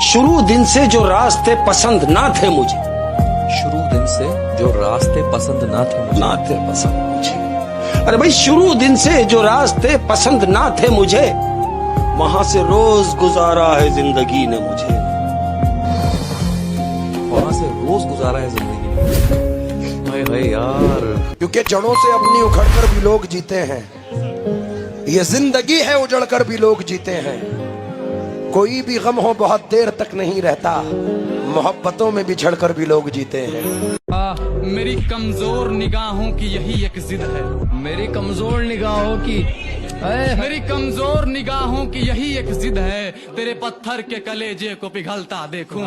शुरू दिन से जो रास्ते पसंद ना थे मुझे, शुरू दिन से जो रास्ते पसंद ना थे मुझे, अरे भाई शुरू दिन से जो रास्ते पसंद ना थे मुझे, वहां से रोज गुजारा है जिंदगी ने मुझे। वहां से रोज गुजारा है जिंदगी ने। हाय हाय यार, क्योंकि जड़ों से अपनी उखड़कर भी लोग जीते हैं, ये जिंदगी है उजड़कर भी लोग जीते हैं। कोई भी गम हो बहुत देर तक नहीं रहता, मोहब्बतों में बिछड़कर भी लोग जीते हैं। मेरी कमजोर निगाहों की यही एक जिद है, मेरी कमजोर निगाहों की मेरी कमजोर निगाहों की यही एक जिद है, तेरे पत्थर के कलेजे को पिघलता देखूं।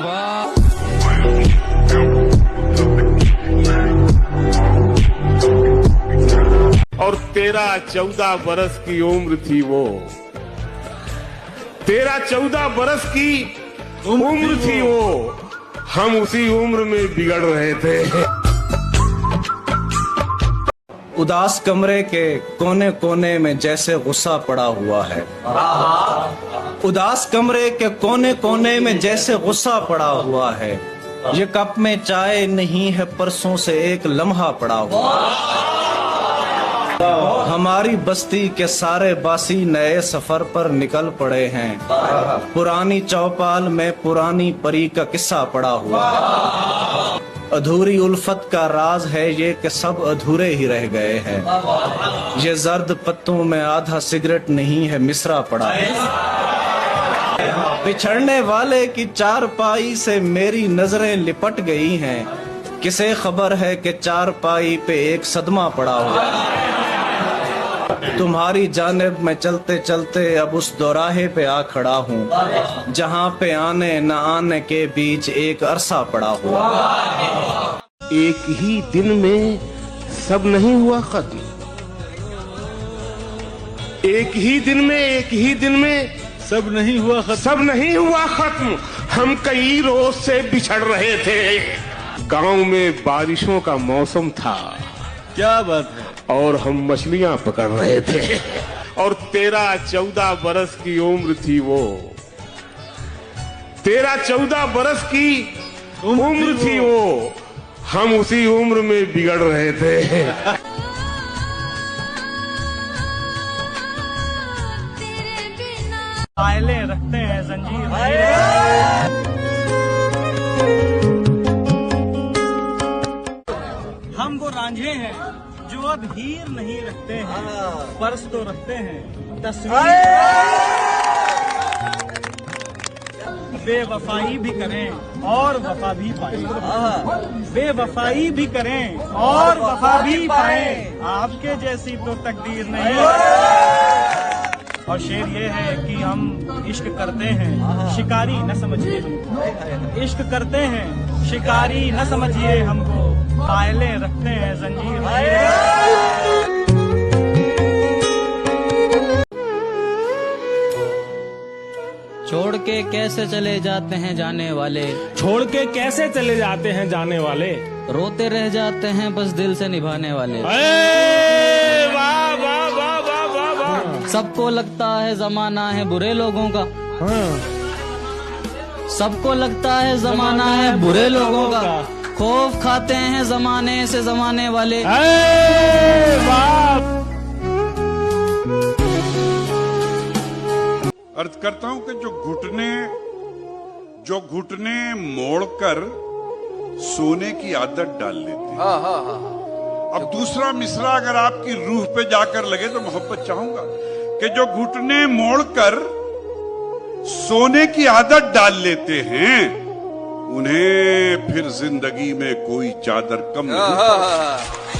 और 13-14 बरस की उम्र थी वो, 13-14 बरस की उम्र थी वो, हम उसी उम्र में बिगड़ रहे थे। उदास कमरे के कोने कोने में जैसे गुस्सा पड़ा हुआ है, उदास कमरे के कोने कोने में जैसे गुस्सा पड़ा हुआ है। ये कप में चाय नहीं है, परसों से एक लम्हा पड़ा हुआ है। हमारी बस्ती के सारे बासी नए सफर पर निकल पड़े हैं, पुरानी चौपाल में पुरानी परी का किस्सा पड़ा हुआ है। अधूरी उल्फत का राज है ये कि सब अधूरे ही रह गए हैं। ये जर्द पत्तों में आधा सिगरेट नहीं है, मिसरा पड़ा है। बिछड़ने वाले की चारपाई से मेरी नजरें लिपट गई हैं, किसे खबर है कि चारपाई पे एक सदमा पड़ा हुआ है। तुम्हारी जानिब में चलते चलते अब उस दौराहे पे आ खड़ा हूँ, जहाँ पे आने न आने के बीच एक अरसा पड़ा हुआ। एक ही दिन में सब नहीं हुआ खत्म, एक ही दिन में सब नहीं हुआ खत्म। हम कई रोज से बिछड़ रहे थे, गांव में बारिशों का मौसम था, क्या बात है, और हम मछलियां पकड़ रहे थे। और 13-14 बरस की उम्र थी वो, 13-14 बरस की उम्र थी वो, हम उसी उम्र में बिगड़ रहे थे। पायले रखते हैं जंजीर, हम वो रांझे हैं जो अब हीर नहीं रखते हैं, पर्स तो रखते हैं तस्वीर। बेवफाई भी करें और वफा भी पाएं, बेवफाई भी करें और वफा भी पाएं, आपके जैसी तो तकदीर नहीं। और शेर ये है कि हम इश्क करते हैं, शिकारी न समझिए हमको, इश्क करते हैं शिकारी न समझिए हमको, पायले रखते हैं जंजीर। छोड़ के कैसे चले जाते हैं जाने वाले, छोड़ के कैसे चले जाते हैं जाने वाले, रोते रह जाते हैं बस दिल से निभाने वाले। वाह वाह वाह वाह वाह वाह। सबको लगता है जमाना है बुरे लोगों का, सबको लगता है जमाना है बुरे लोगों का, खौफ खाते हैं जमाने से जमाने वाले। अर्ज करता हूं कि जो घुटने मोड़कर सोने की आदत डाल लेते हैं। अब दूसरा मिसरा अगर आपकी रूह पे जाकर लगे तो मोहब्बत चाहूंगा कि जो घुटने मोड़कर सोने की आदत डाल लेते हैं, उन्हें फिर जिंदगी में कोई चादर कम नहीं।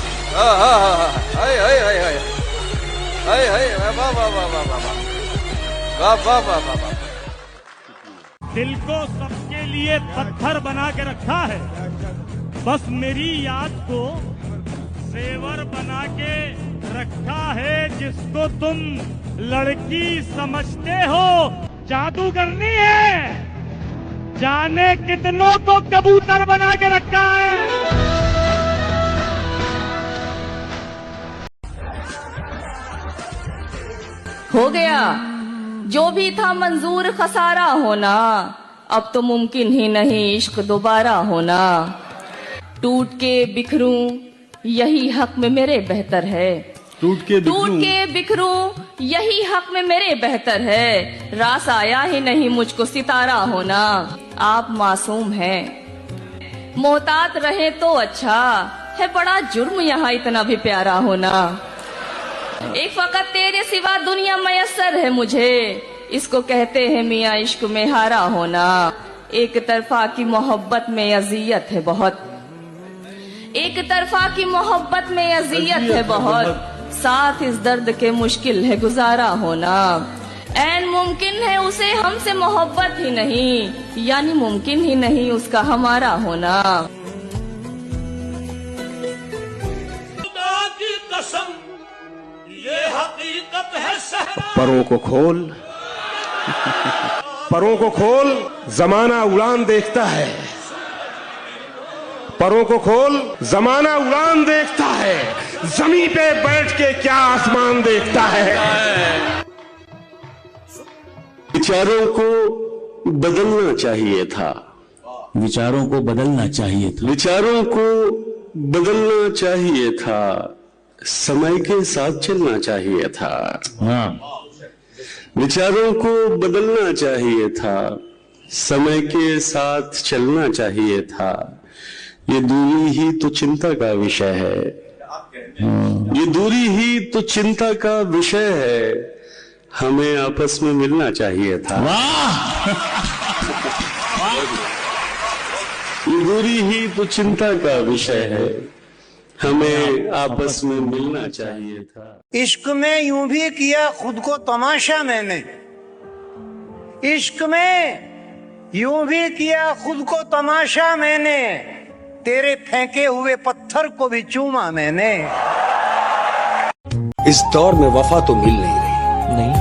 दिल को सबके लिए पत्थर बना के रखा है, बस मेरी याद को जेवर बना के रखा है। जिसको तुम लड़की समझते हो, जादूगरनी है, जाने कितनों को कबूतर बना के रखा है। हो गया जो भी था मंजूर, खसारा होना अब तो मुमकिन ही नहीं इश्क दोबारा होना। टूट के बिखरूं यही हक में मेरे बेहतर है, टूट के बिखरूं यही हक में मेरे बेहतर है। रास आया ही नहीं मुझको सितारा होना। आप मासूम हैं, मोहतात रहे तो अच्छा है, बड़ा जुर्म यहाँ इतना भी प्यारा होना। एक फकत तेरे सिवा दुनिया मयस्सर है मुझे, इसको कहते हैं मियाँ इश्क में हारा होना। एक तरफा की मोहब्बत में अजियत है बहुत, एक तरफा की मोहब्बत में अजियत है बहुत, साथ इस दर्द के मुश्किल है गुजारा होना। ऐन मुमकिन है उसे हमसे मोहब्बत ही नहीं, यानी मुमकिन ही नहीं उसका हमारा होना। खुदा की कसम ये हकीकत है सहरा। परों को खोल, परों को खोल, जमाना उड़ान देखता है। परों को खोल, जमाना उड़ान देखता है, जमीन पे बैठ के क्या आसमान देखता है। विचारों को बदलना चाहिए था, विचारों को बदलना चाहिए था, विचारों को बदलना चाहिए था, समय के साथ चलना चाहिए था। हाँ, विचारों को बदलना चाहिए था, समय के साथ चलना चाहिए था। ये दूरी ही तो चिंता का विषय है, ये दूरी ही तो चिंता का विषय है, हमें आपस में मिलना चाहिए था। ये दूरी ही तो चिंता का विषय है, हमें आपस में मिलना चाहिए था। इश्क में यूं भी किया खुद को तमाशा मैंने, इश्क में यूं भी किया खुद को तमाशा मैंने, तेरे फेंके हुए पत्थर को भी चूमा मैंने। इस दौर में वफा तो मिल नहीं रही। नहीं,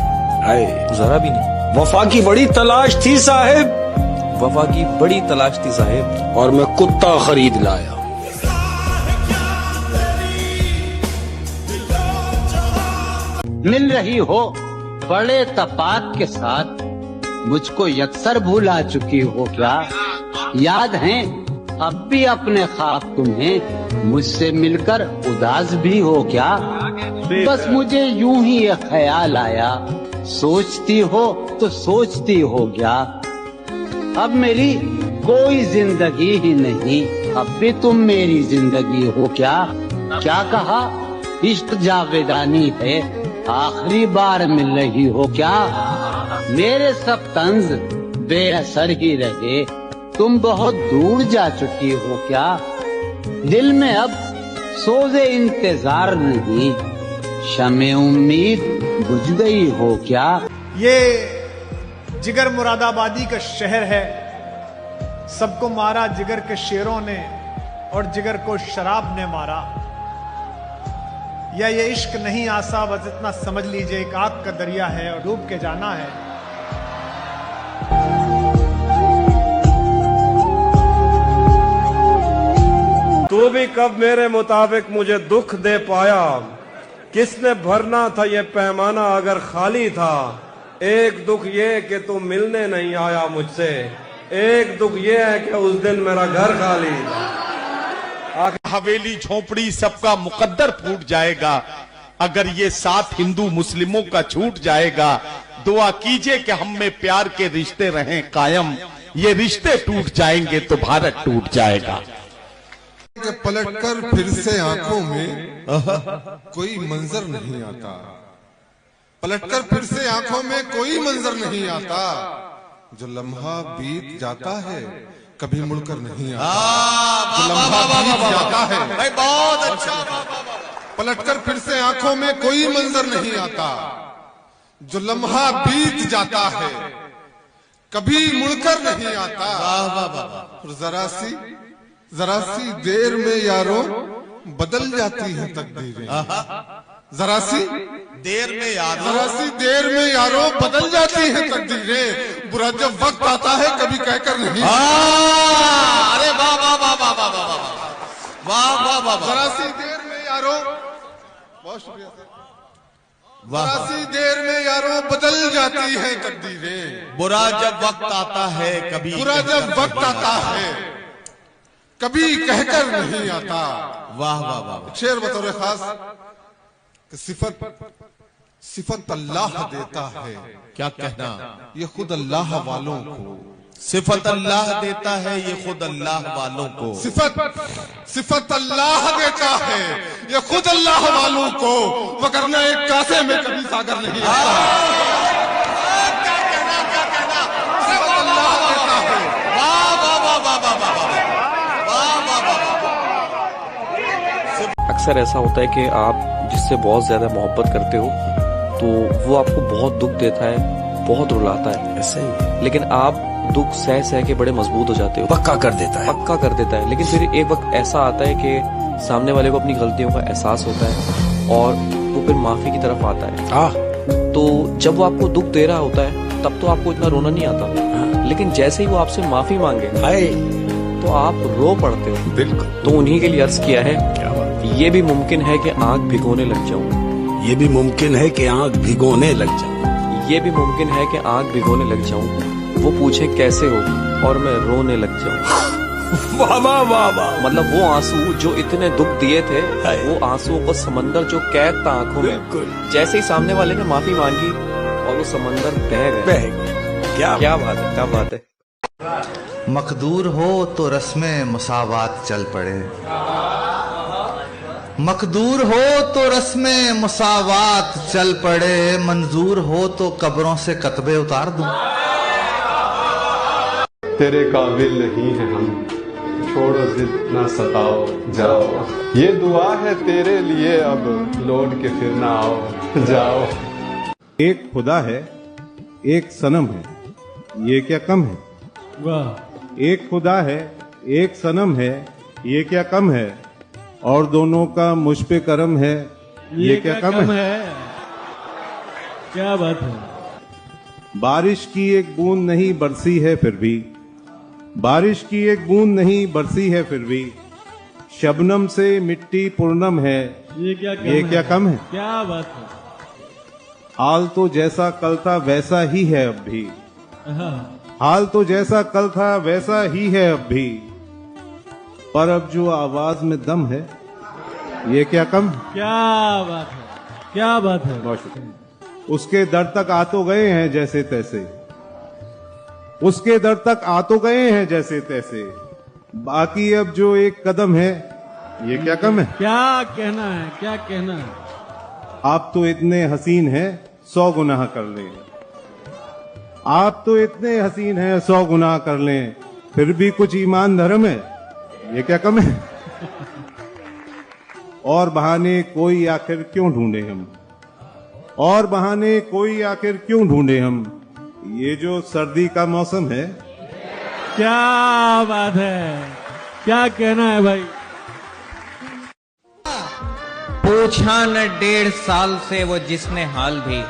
आए जरा भी नहीं। वफा की बड़ी तलाश थी साहेब, वफा की बड़ी तलाश थी साहेब, और मैं कुत्ता खरीद लाया। मिल रही हो बड़े तपाक के साथ, मुझको यकसर भुला चुकी हो क्या? याद है अब भी अपने ख्वाब तुम्हें, मुझसे मिलकर उदास भी हो क्या? बस मुझे यूं ही एक ख्याल आया, सोचती हो तो सोचती हो क्या? अब मेरी कोई जिंदगी ही नहीं, अब भी तुम मेरी जिंदगी हो क्या? क्या कहा इश्क जावेदानी है, आखिरी बार मिल रही हो क्या? मेरे सब तंज बेअसर ही रहे, तुम बहुत दूर जा चुकी हो क्या? दिल में अब सोज़े इंतजार नहीं, शमे उम्मीद बुझ गई हो क्या? ये जिगर मुरादाबादी का शहर है, सबको मारा जिगर के शेरों ने और जिगर को शराब ने मारा। या ये इश्क नहीं आसा, बस इतना समझ लीजिए एक आग का दरिया है और डूब के जाना है। तू भी कब मेरे मुताबिक मुझे दुख दे पाया, किसने भरना था ये पैमाना अगर खाली था। एक दुख ये कि तू मिलने नहीं आया मुझसे, एक दुख ये है कि उस दिन मेरा घर खाली था। हवेली झोपड़ी सबका मुकद्दर फूट जाएगा, अगर ये साथ हिंदू मुस्लिमों का छूट जाएगा। दुआ कीजिए कि हम में प्यार के रिश्ते रहें कायम, ये रिश्ते टूट जाएंगे तो भारत टूट जाएगा। पलटकर फिर से आंखों में कोई मंजर नहीं आता, पलटकर फिर से आंखों में कोई मंजर नहीं आता, जो लम्हा बीत जाता है कभी मुड़कर नहीं आता। जो लम्हा बीत जाता है, बहुत अच्छा, पलटकर फिर से आंखों में कोई मंजर नहीं आता, जो लम्हा बीत जाता है कभी मुड़कर नहीं आता। और जरा सी देर में यारों बदल जाती है तकदीरें, जरा सी देर में यारों, जरा सी देर में यारों बदल जाती है तकदीरें। बुरा जब वक्त आता है कभी कहकर नहीं। अरे वाह वाह वाह वाह वाह वाह वाह वाह वाह वाह, जरा सी देर में यारों, बहुत शुक्रिया। सी देर में यारों बदल जाती है तकदीरें। बुरा जब वक्त आता है कभी, बुरा जब वक्त आता है कभी कहकर नहीं आता। वाह वाह वाह। शेर बतौर खास कि सिफत अल्लाह देता है। क्या कहना? ये खुद अल्लाह वालों को। सिफत अल्लाह देता है ये खुद अल्लाह वालों को। सिफत अल्लाह देता है ये खुद अल्लाह वालों को, वरना एक कासे में कभी सागर नहीं आता। क्या कहना, क्या कहना? सिफत अल्लाह देता है। वाह वाह वाह वाह वाह वाह वाह वाह। अक्सर ऐसा होता है कि आप जिससे बहुत ज्यादा मोहब्बत करते हो तो वो आपको बहुत दुख देता है, बहुत रुलाता है, ऐसे ही, लेकिन आप दुख सह सह के बड़े मजबूत हो जाते हो, पक्का कर देता है, पक्का कर देता है। लेकिन फिर एक वक्त ऐसा आता है कि सामने वाले को अपनी गलतियों का एहसास होता है और वो फिर माफी की तरफ आता है। तो जब वो आपको दुख दे रहा होता है तब तो आपको इतना रोना नहीं आता, लेकिन जैसे ही वो आपसे माफी मांगे तो आप रो पड़ते हो। बिल्कुल। तो उन्हीं के लिए अर्ज किया है, क्या बात, ये भी मुमकिन है कि आंख भिगोने लग जाऊं, ये भी मुमकिन है कि आंख भिगोने लग जाऊं, ये भी मुमकिन है कि आंख भिगोने लग जाऊं, वो पूछे कैसे हो और मैं रोने लग जाऊं। वाह वाह वाह वाह। मतलब वो आंसू जो इतने दुख दिए थे, वो आंसुओं को समंदर जो कैद था आंखों में, जैसे ही सामने वाले ने माफी मांगी और वो समंदर बह गए। क्या बात है, क्या बात है। मकदूर हो तो रस्में मुसावात चल पड़े, मकदूर हो तो रस्में मुसावात चल पड़े, मंजूर हो तो कब्रों से कतबे उतार दूं। तेरे काबिल नहीं है हम, छोड़ो जिद ना सताओ जाओ, ये दुआ है तेरे लिए अब लौट के फिर ना आओ जाओ। एक खुदा है एक सनम है, ये क्या कम है? वाह। एक खुदा है एक सनम है, ये क्या कम है? और दोनों का मुझ पे करम है, ये क्या कम है? क्या बात है। बारिश की एक बूंद नहीं बरसी है फिर भी, बारिश की एक बूंद नहीं बरसी है फिर भी, शबनम से मिट्टी पूर्णम है, ये क्या कम है? क्या बात है। हाल तो जैसा कल था वैसा ही है अब भी, हाल तो जैसा कल था वैसा ही है अब भी, पर अब जो आवाज में दम है, ये क्या कम है? क्या बात है, क्या बात है। बहुत शुक्रिया। उसके दर तक आ तो गए हैं जैसे तैसे, उसके दर तक आ तो गए हैं जैसे तैसे, बाकी अब जो एक कदम है, ये क्या कम है? क्या कहना है, क्या कहना है। आप तो इतने हसीन हैं 100 गुनाह कर लें, आप तो इतने हसीन हैं 100 गुनाह कर लें, फिर भी कुछ ईमान धर्म है, ये क्या कम है? और बहाने कोई आखिर क्यों ढूंढे हम, और बहाने कोई आखिर क्यों ढूंढे हम, ये जो सर्दी का मौसम है। क्या बात है, क्या कहना है भाई। पूछा न 1.5 साल से वो जिसने हाल भी,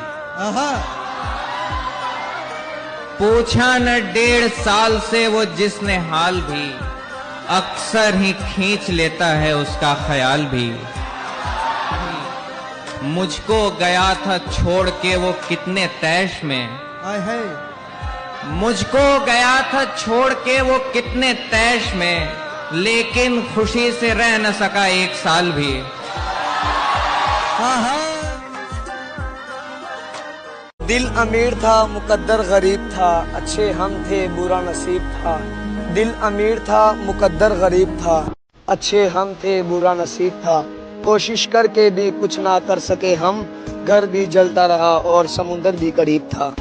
पूछा न 1.5 साल से वो जिसने हाल भी, अक्सर ही खींच लेता है उसका ख्याल भी। मुझको गया था छोड़ के वो कितने तैश में, मुझको गया था छोड़ के वो कितने तैश में, लेकिन खुशी से रह न सका 1 साल भी। दिल अमीर था मुकद्दर गरीब था, अच्छे हम थे बुरा नसीब था। दिल अमीर था मुकद्दर गरीब था, अच्छे हम थे बुरा नसीब था। कोशिश करके भी कुछ ना कर सके हम, घर भी जलता रहा और समुंदर भी करीब था।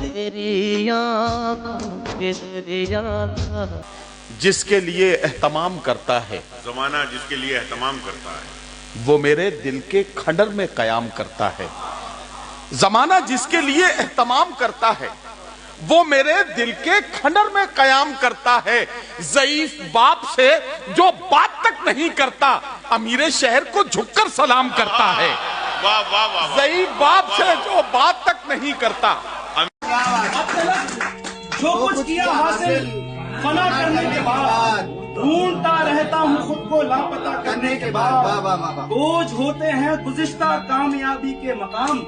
जिसके लिए एहतमाम करता है जमाना, जिसके लिए एहतमाम करता है, वो मेरे दिल के खंडर में कयाम करता है। जमाना जिसके लिए एहतमाम करता है, वो मेरे दिल के खंडर में कयाम करता है। ज़ईफ बाप से जो बात तक नहीं करता, अमीरे शहर को झुककर सलाम करता है। वाह वाह वाह। ज़ईफ बाप से जो बात तक नहीं करता, जो कुछ किया हासिल फना करने के बाद, ढूंढता रहता हूँ खुद को लापता करने के बाद। बोझ होते हैं गुज़िश्ता कामयाबी के मकाम,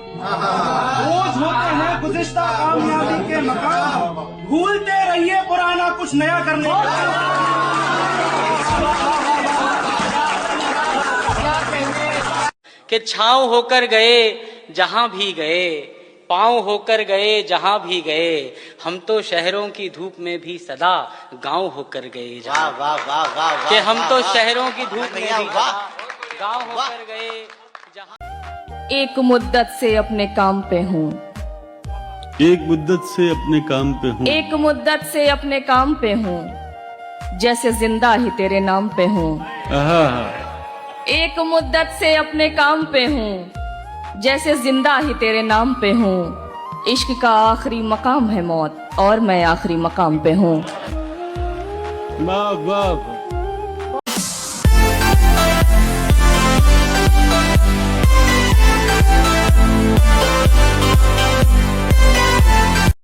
बोझ होते हैं गुज़िश्ता कामयाबी के मकाम। भूलते रहिए पुराना, कुछ नया करने के कि छाँव होकर गए जहां भी गए, पाँव होकर गए जहां भी गए, हम तो शहरों की धूप में भी सदा गांव होकर गए। कि हम तो शहरों की धूप में भी गांव होकर गए जहां। एक मुद्दत से अपने काम पे हूँ, एक मुद्दत से अपने काम पे हूँ, एक मुद्दत से अपने काम पे हूँ, जैसे जिंदा ही तेरे नाम पे हूँ। एक मुद्दत से अपने काम पे हूँ, जैसे जिंदा ही तेरे नाम पे हूँ। इश्क का आखिरी मकाम है मौत, और मैं आखिरी मकाम पे हूँ। वाह वाह।